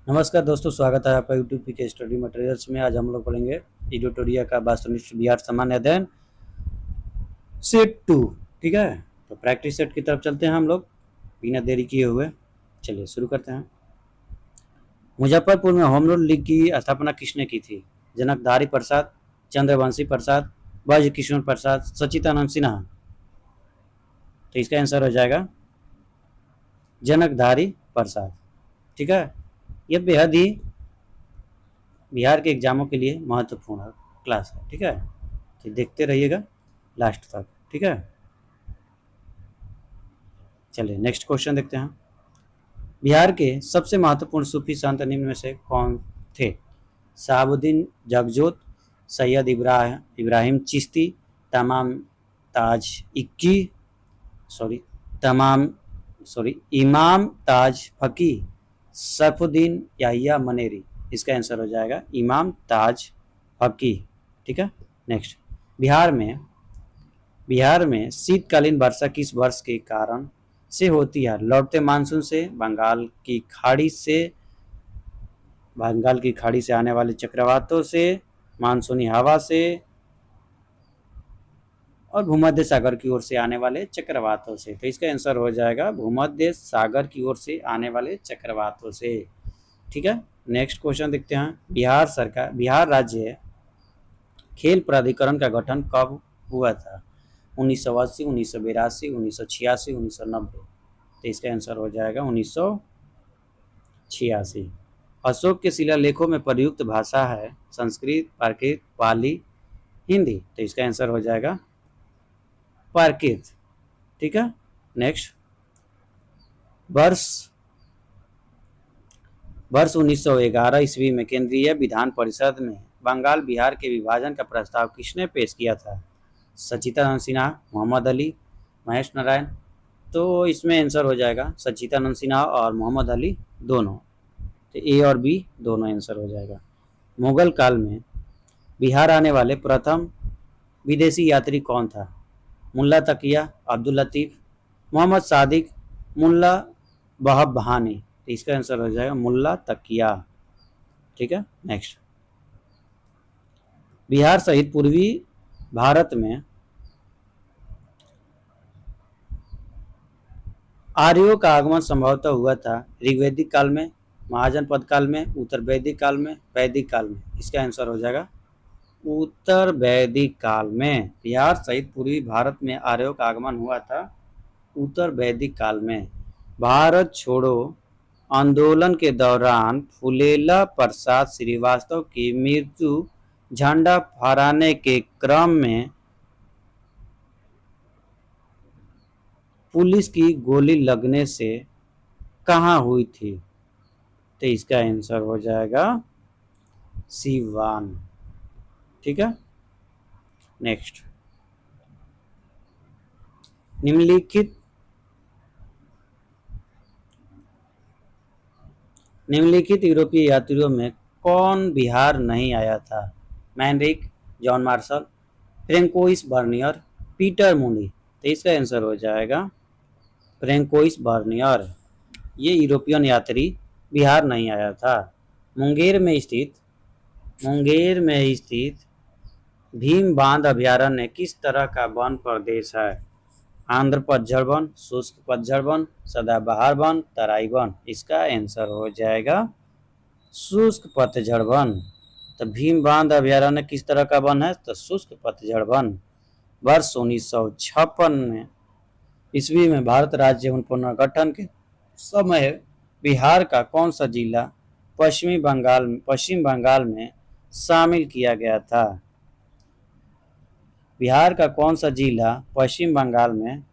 नमस्कार दोस्तों, स्वागत है आपका यूट्यूब के स्टडी मटेरियल्स में। आज हम लोग पढ़ेंगे एडिटोरिया का वास्तुनिष्ठ बिहार सामान्य अध्ययन सेट 2। ठीक है, तो प्रैक्टिस सेट की तरफ चलते हैं हम लोग बिना देरी किए हुए। चलिए शुरू करते हैं। मुजफ्फरपुर में होम रूल लीग की स्थापना किसने की थी? जनकधारी प्रसाद, चंद्रवंशी प्रसाद, ब्रज किशोर प्रसाद, सच्चिदानंद सिन्हा। तो इसका आंसर हो जाएगा जनकधारी प्रसाद। ठीक है, यह बेहद ही बिहार के एग्जामों के लिए महत्वपूर्ण क्लास है। ठीक है, तो देखते रहिएगा लास्ट तक। ठीक है, चलिए नेक्स्ट क्वेश्चन देखते हैं। बिहार के सबसे महत्वपूर्ण सूफी संत निम्न में से कौन थे? शहाबुद्दीन जगजोत, सैयद इब्राहिम चिश्ती, तमाम ताज इक्की सॉरी तमाम सॉरी इमाम ताज फकी, सरफुद्दीन याहिया मनेरी। इसका आंसर हो जाएगा इमाम ताज फकी। ठीक है, नेक्स्ट। बिहार में शीतकालीन वर्षा किस वर्ष के कारण से होती है? लौटते मानसून से, बंगाल की खाड़ी से आने वाले चक्रवातों से, मानसूनी हवा से, और भूमध्य सागर की ओर से आने वाले चक्रवातों से। तो इसका आंसर हो जाएगा भूमध्य सागर की ओर से आने वाले चक्रवातों से। ठीक है, नेक्स्ट क्वेश्चन देखते हैं। बिहार राज्य खेल प्राधिकरण का गठन कब हुआ था? 1980, 1982, 1986, 1990। तो इसका आंसर हो जाएगा 1986। अशोक के शिलालेखों में प्रयुक्त भाषा है संस्कृत, प्राकृत, पाली, हिंदी। तो इसका आंसर हो जाएगा प्राकृत। ठीक है, नेक्स्ट। वर्ष 1911 ईस्वी में केंद्रीय विधान परिषद में बंगाल बिहार के विभाजन का प्रस्ताव किसने पेश किया था? सच्चिदानंद सिन्हा, मोहम्मद अली, महेश नारायण। तो इसमें आंसर हो जाएगा सच्चिदानंद सिन्हा और मोहम्मद अली दोनों। तो ए और बी दोनों आंसर हो जाएगा। मुगल काल में बिहार आने वाले प्रथम विदेशी यात्री कौन था? मुल्ला तकिया, अब्दुल लतीफ, मोहम्मद सादिक, मुल्ला बहब बहानी। तो इसका आंसर हो जाएगा मुल्ला तकिया। ठीक है, नेक्स्ट। बिहार सहित पूर्वी भारत में आर्यों का आगमन संभवतः हुआ था ऋग्वैदिक काल में, महाजनपद काल में, उत्तर वैदिक काल में, वैदिक काल में। इसका आंसर हो जाएगा उत्तर वैदिक काल में। बिहार सहित पूर्वी भारत में आर्यों का आगमन हुआ था उत्तर वैदिक काल में। भारत छोड़ो आंदोलन के दौरान फूलेला प्रसाद श्रीवास्तव की मृत्यु झंडा फहराने के क्रम में पुलिस की गोली लगने से कहाँ हुई थी? तो इसका आंसर हो जाएगा सिवान। ठीक है, नेक्स्ट। निम्नलिखित यूरोपीय यात्रियों में कौन बिहार नहीं आया था? Manrique, John Marshall, François Bernier, Peter Mundy. तो इसका आंसर हो जाएगा फ्रेंकोइस बर्नियर। ये यूरोपियन यात्री बिहार नहीं आया था। मुंगेर में स्थित भीम बांध अभयारण्य किस तरह का वन प्रदेश है? आंध्र पतझड़ वन, शुष्क पतझड़ वन, सदाबहार वन, तराई वन। इसका आंसर हो जाएगा शुष्क पतझड़ वन। तो भीम बांध अभयारण्य किस तरह का वन है? तो शुष्क पतझड़ वन। वर्ष 1956 में ईस्वी में भारत राज्य पुनर्गठन के समय बिहार का कौन सा जिला पश्चिम बंगाल में शामिल किया गया था? बिहार का कौन सा जिला पश्चिम बंगाल में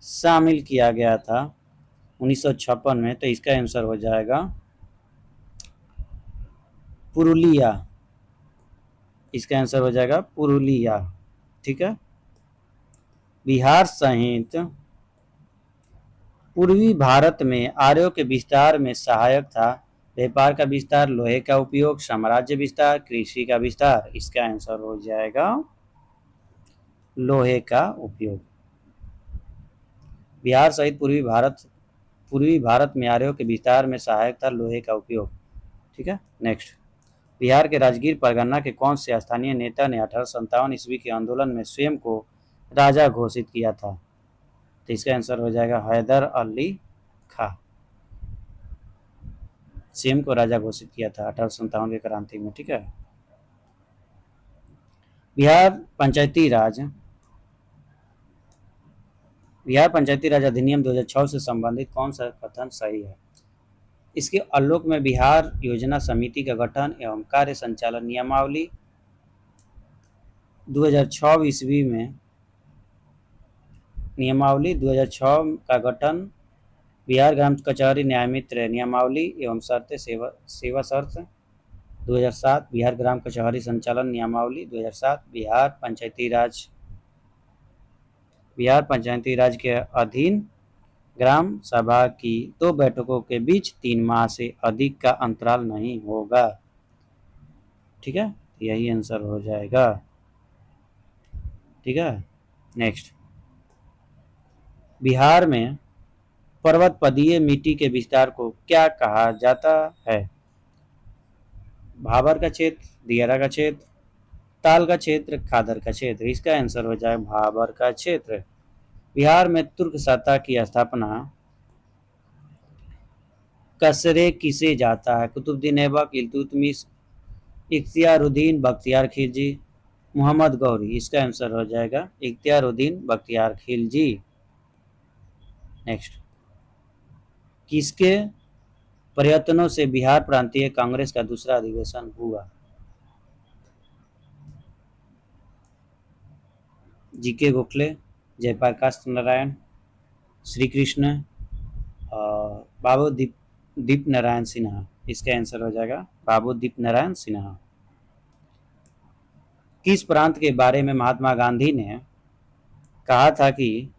शामिल किया गया था 1956 में? तो इसका आंसर हो जाएगा पुरुलिया। इसका आंसर हो जाएगा पुरुलिया। ठीक है, बिहार सहित पूर्वी भारत में आर्यों के विस्तार में सहायक था व्यापार का विस्तार, लोहे का उपयोग, साम्राज्य विस्तार, कृषि का विस्तार। इसका आंसर हो जाएगा लोहे का उपयोग। बिहार सहित पूर्वी भारत में आर्यों के विस्तार में सहायक था लोहे का उपयोग। ठीक है। नेक्स्ट, बिहार के राजगीर परगना के कौन से स्थानीय नेता ने 1857 ईस्वी के आंदोलन में स्वयं को राजा घोषित किया था? तो इसका आंसर हो जाएगा हैदर अली खां। स्वयं को राजा घोषित किया था 1857 की क्रांति में, ठीक है। बिहार पंचायती राज अधिनियम 2006 से संबंधित कौन सा कथन सही है? इसके आलोक में बिहार योजना समिति का गठन एवं कार्य संचालन नियमावली 2006 ईस्वी में 2006 का गठन, बिहार ग्राम कचहरी न्यायमित्र नियमावली एवं शर्तें सेवा शर्त 2007, बिहार ग्राम कचहरी संचालन नियमावली 2007, बिहार पंचायती राज के अधीन ग्राम सभा की 2 बैठकों के बीच 3 माह से अधिक का अंतराल नहीं होगा, ठीक है। यही आंसर हो जाएगा, ठीक है। नेक्स्ट, बिहार में पर्वत पदीय मिट्टी के विस्तार को क्या कहा जाता है? भाबर का क्षेत्र, दियारा का क्षेत्र, ताल का क्षेत्र, खादर का क्षेत्र। इसका आंसर हो जाए भाबर का क्षेत्र। बिहार में तुर्क सत्ता की स्थापना कसरे किसे जाता है? कुतुबुद्दीन ऐबक, इल्तुतमिश, इख्तियारुद्दीन बख्तियार खिलजी, मोहम्मद गौरी। इसका आंसर हो जाएगा इख्तियारुद्दीन बख्तियार खिलजी। नेक्स्ट, किसके प्रयत्नों से बिहार प्रांतीय कांग्रेस का दूसरा अधिवेशन हुआ? जीके गोखले, जयप्रकाश नारायण, श्री कृष्ण, बाबू दीप नारायण सिन्हा। इसका आंसर हो जाएगा बाबू दीप नारायण सिन्हा। किस प्रांत के बारे में महात्मा गांधी ने कहा था कि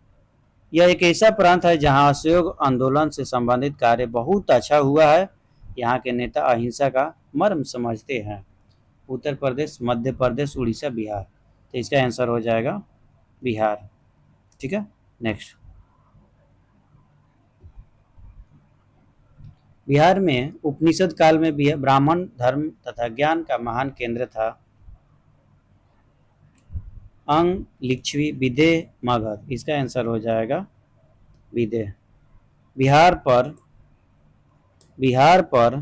यह एक ऐसा प्रांत है जहां असहयोग आंदोलन से संबंधित कार्य बहुत अच्छा हुआ है, यहाँ के नेता अहिंसा का मर्म समझते हैं? उत्तर प्रदेश, मध्य प्रदेश, उड़ीसा, बिहार। तो इसका आंसर हो जाएगा बिहार, ठीक है। नेक्स्ट, बिहार में उपनिषद काल में ब्राह्मण धर्म तथा ज्ञान का महान केंद्र था। अंग, लिच्छवी, विदेह, मगध। इसका आंसर हो जाएगा विदेह। बिहार पर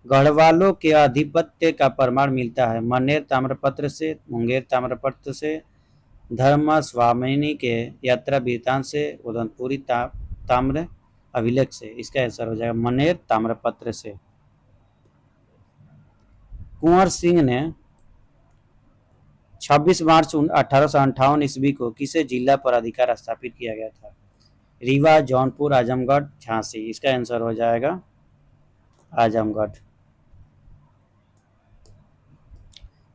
गढ़वालों के आधिपत्य का प्रमाण मिलता है मन्नेर ताम्रपत्र से, मुंगेर ताम्रपत्र से, धर्म स्वामिनी के यात्रा वृत्तांत से, उदयपुरी ताम्र अभिलेख से। इसका आंसर हो जाएगा मन्नेर ताम्रपत्र से। कुंवर सिंह ने 26 मार्च 1858 ईस्वी को किसे जिला पर अधिकार स्थापित किया गया था? रीवा, जौनपुर, आजमगढ़, झांसी। इसका आंसर हो जाएगा आजमगढ़।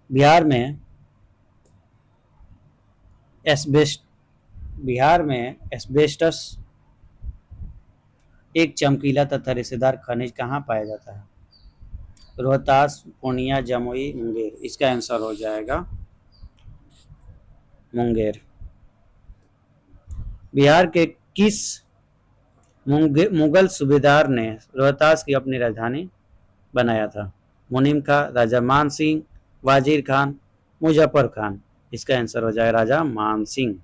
बिहार में एस्बेस्टस एक चमकीला तथा रेशेदार खनिज कहाँ पाया जाता है? रोहतास, पूर्णिया, जमुई, मुंगेर। इसका आंसर हो जाएगा मुंगेर। बिहार के किस मुगल सूबेदार ने रोहतास की अपनी राजधानी बनाया था? मुनीम खां, राजा मान सिंह, वाजिर खान, मुजफ्फर खान। इसका आंसर हो जाएगा राजा मान सिंह।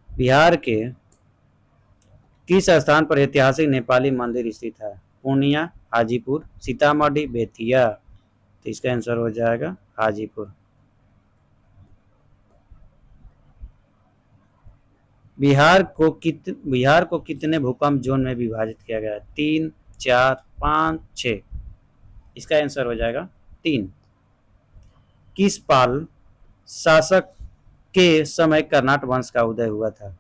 बिहार के किस स्थान पर ऐतिहासिक नेपाली मंदिर स्थित है? पूर्णिया, हाजीपुर, सीतामढ़ी, बेतिया। तो इसका आंसर हो जाएगा हाजीपुर। बिहार को कितने भूकंप जोन में विभाजित किया गया है? 3, 4, 5, 6। इसका आंसर हो जाएगा 3। किस पाल शासक के समय कर्नाट वंश का उदय हुआ था?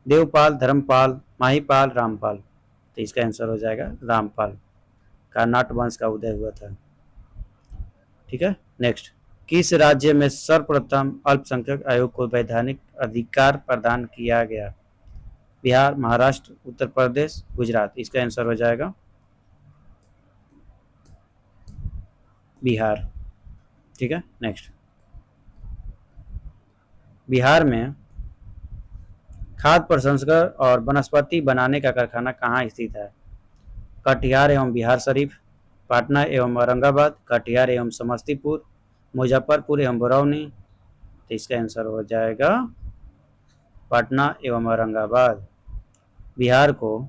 देवपाल, धर्मपाल, माहीपाल, रामपाल। तो इसका आंसर हो जाएगा रामपाल। कर्नाट वंश का उदय हुआ था, ठीक है। नेक्स्ट, किस राज्य में सर्वप्रथम अल्पसंख्यक आयोग को वैधानिक अधिकार प्रदान किया गया? बिहार, महाराष्ट्र, उत्तर प्रदेश, गुजरात। इसका आंसर हो जाएगा बिहार, ठीक है। नेक्स्ट, बिहार में खाद्य प्रसंस्करण और वनस्पति बनाने का कारखाना कहाँ स्थित है? कटिहार एवं बिहार शरीफ, पटना एवं औरंगाबाद, कटिहार एवं समस्तीपुर, मुजफ्फरपुर एवं बरौनी। तो इसका आंसर हो जाएगा पटना एवं औरंगाबाद। बिहार को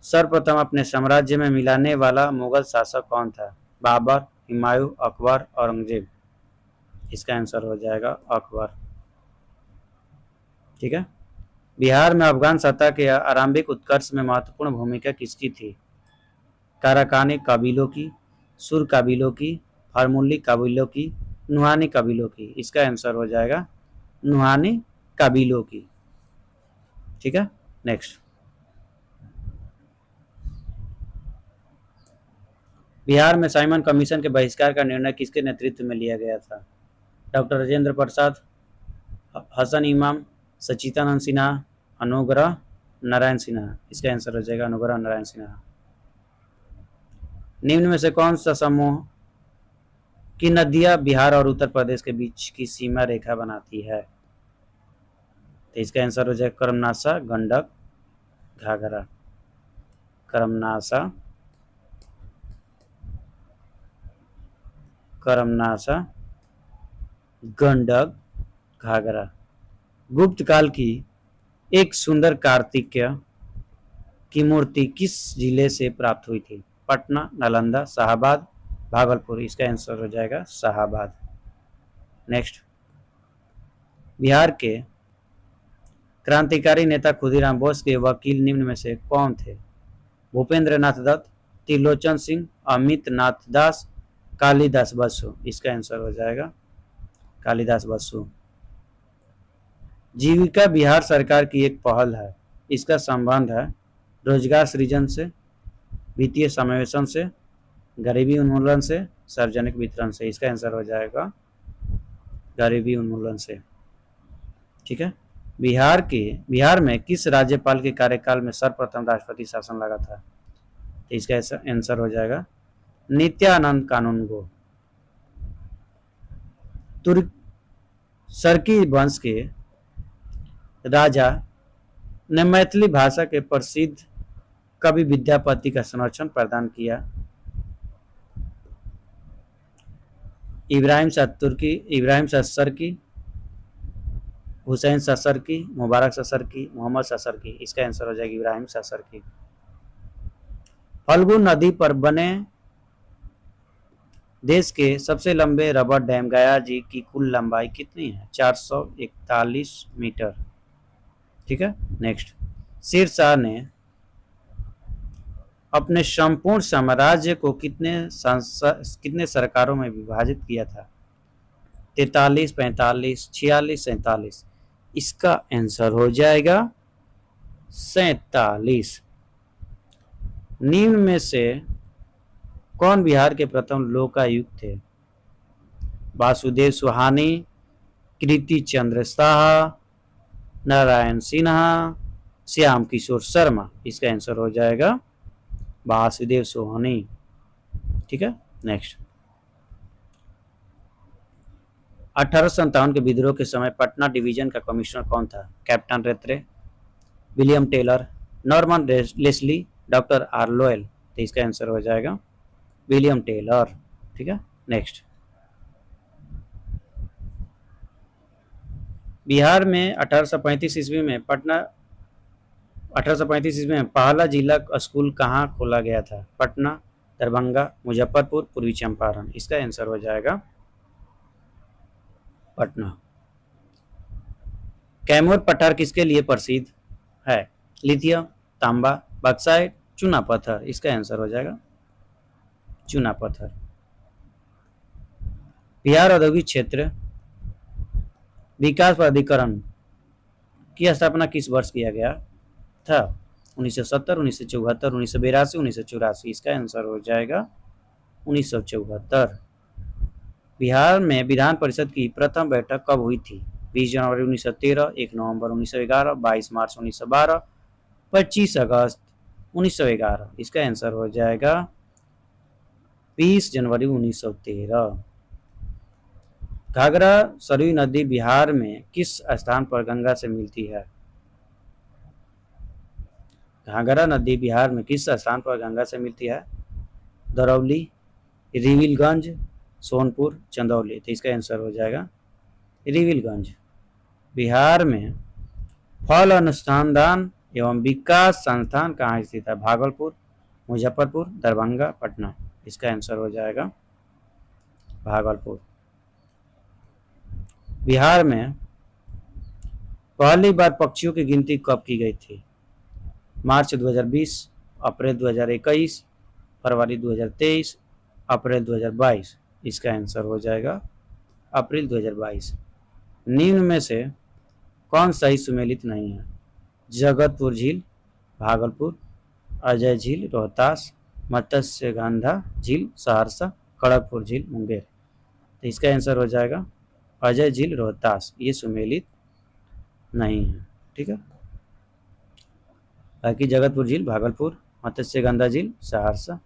सर्वप्रथम अपने साम्राज्य में मिलाने वाला मुगल शासक कौन था? बाबर, हुमायूं, अकबर, औरंगजेब। इसका आंसर हो जाएगा अकबर। ठीक है। बिहार में अफगान सत्ता के आरंभिक उत्कर्ष में महत्वपूर्ण भूमिका किसकी थी? काराकानी कबीलों की, सुर कबीलों की, फार्मूली कबीलों की, नुहानी कबीलों की। इसका आंसर हो जाएगा नुहानी कबीलों की। ठीक है। नेक्स्ट, बिहार में साइमन कमीशन के बहिष्कार का निर्णय किसके नेतृत्व में लिया गया था? डॉक्टर राजेंद्र प्रसाद, हसन इमाम, सच्चिदानंद सिन्हा, अनुग्रह नारायण सिन्हा। इसका आंसर हो जाएगा अनुग्रह नारायण सिन्हा। निम्न में से कौन सा समूह की नदियां बिहार और उत्तर प्रदेश के बीच की सीमा रेखा बनाती है? तो इसका आंसर हो जाएगा कर्मनासा, गंडक, घाघरा। कर्मनासा, कर्मनासा, गंडक, घाघरा। गुप्त काल की एक सुंदर कार्तिकेय की मूर्ति किस जिले से प्राप्त हुई थी? पटना, नालंदा, शाहाबाद, भागलपुर। इसका आंसर हो जाएगा शाहाबाद। नेक्स्ट, बिहार के क्रांतिकारी नेता खुदीराम बोस के वकील निम्न में से कौन थे? भूपेंद्र नाथ दत्त, त्रिलोचन सिंह, अमित नाथ दास, कालिदास बसु। इसका आंसर हो जाएगा कालिदास बसु। जीविका बिहार सरकार की एक पहल है। इसका संबंध है रोजगार सृजन से, वित्तीय समावेशन से, गरीबी उन्मूलन से, सार्वजनिक वितरण से। इसका आंसर हो जाएगा गरीबी उन्मूलन से। ठीक है। बिहार में किस राज्यपाल के कार्यकाल में सर्वप्रथम राष्ट्रपति शासन लगा था? तो इसका आंसर हो जाएगा नित्यानंद कानूनगो। तुर्क सर्की वंश के राजा ने मैथिली भाषा के प्रसिद्ध कवि विद्यापति का संरक्षण प्रदान किया। इब्राहिम शाह तुर्की, Ibrahim Shah cerci, Hussain Shah cerci, Mubarak Shah cerci, Mohammad Shah cerci. इसका आंसर हो जाएगा इब्राहिम शाह सर्की। फल्गु नदी पर बने देश के सबसे लंबे रबर डैम गया जी की कुल लंबाई कितनी है? 441 मीटर। ठीक है। नेक्स्ट, शेर शाह ने अपने संपूर्ण साम्राज्य को कितने सरकारों में विभाजित किया था? 43, 45, 46, 47। इसका आंसर हो जाएगा 47। निम्न में से कौन बिहार के प्रथम लोकायुक्त थे? वासुदेव सुहानी, कृति चंद्र शाह, नारायण सिन्हा, श्याम किशोर शर्मा। इसका आंसर हो जाएगा वासुदेव सुहानी। ठीक है। नेक्स्ट, 1857 के विद्रोह के समय पटना डिवीजन का कमिश्नर कौन था? कैप्टन रेत्रे, William Taylor, Norman Leslie, doctor आर्लोएल। तो इसका आंसर हो जाएगा विलियम टेलर। ठीक है। नेक्स्ट, बिहार में 1835 ईस्वी में 1835 ईस्वी में पहला जिला स्कूल कहाँ खोला गया था? पटना, दरभंगा, मुजफ्फरपुर, पूर्वी चंपारण। इसका आंसर हो जाएगा पटना। कैमूर पठार किसके लिए प्रसिद्ध है? लिथियम, तांबा, बक्साइट, चूना पत्थर। इसका आंसर हो जाएगा चूना पत्थर। बिहार औद्योगिक क्षेत्र विकास प्राधिकरण की स्थापना किस वर्ष किया गया था? 1970, 1974, 1982, 1984। इसका आंसर हो जाएगा 1974। बिहार में विधान परिषद की प्रथम बैठक कब हुई थी? 20 जनवरी 1913, 1 नवंबर 1911, 22 मार्च 1912, 25 अगस्त 1911। इसका आंसर हो जाएगा 20 जनवरी 1913। घाघरा सरयू नदी बिहार में किस स्थान पर गंगा से मिलती है? घाघरा नदी बिहार में किस स्थान पर गंगा से मिलती है? दरौली, रिविलगंज, सोनपुर, चंदौली। तो इसका आंसर हो जाएगा रिविलगंज। बिहार में फल अनुसंधान एवं विकास संस्थान कहाँ स्थित है? भागलपुर, मुजफ्फरपुर, दरभंगा, पटना। इसका आंसर हो जाएगा भागलपुर। बिहार में पहली बार पक्षियों की गिनती कब की गई थी? मार्च 2020, अप्रैल 2021, फरवरी 2023, अप्रैल 2022। इसका आंसर हो जाएगा अप्रैल 2022। निम्न में से कौन सही सुमेलित नहीं है? जगतपुर झील, भागलपुर, अजय झील, रोहतास, मत्स्यगंधा झील, सहरसा, खड़गपुर झील, मुंगेर। तो इसका आंसर हो जाएगा अजय झील, रोहतास। ये सुमेलित नहीं है। ठीक है, बाकी जगतपुर झील भागलपुर, मत्स्यगंधा झील सहरसा,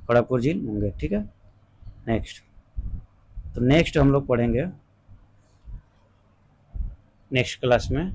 खड़गपुर झील मुंगेर। ठीक है, नेक्स्ट। तो नेक्स्ट हम लोग पढ़ेंगे नेक्स्ट क्लास में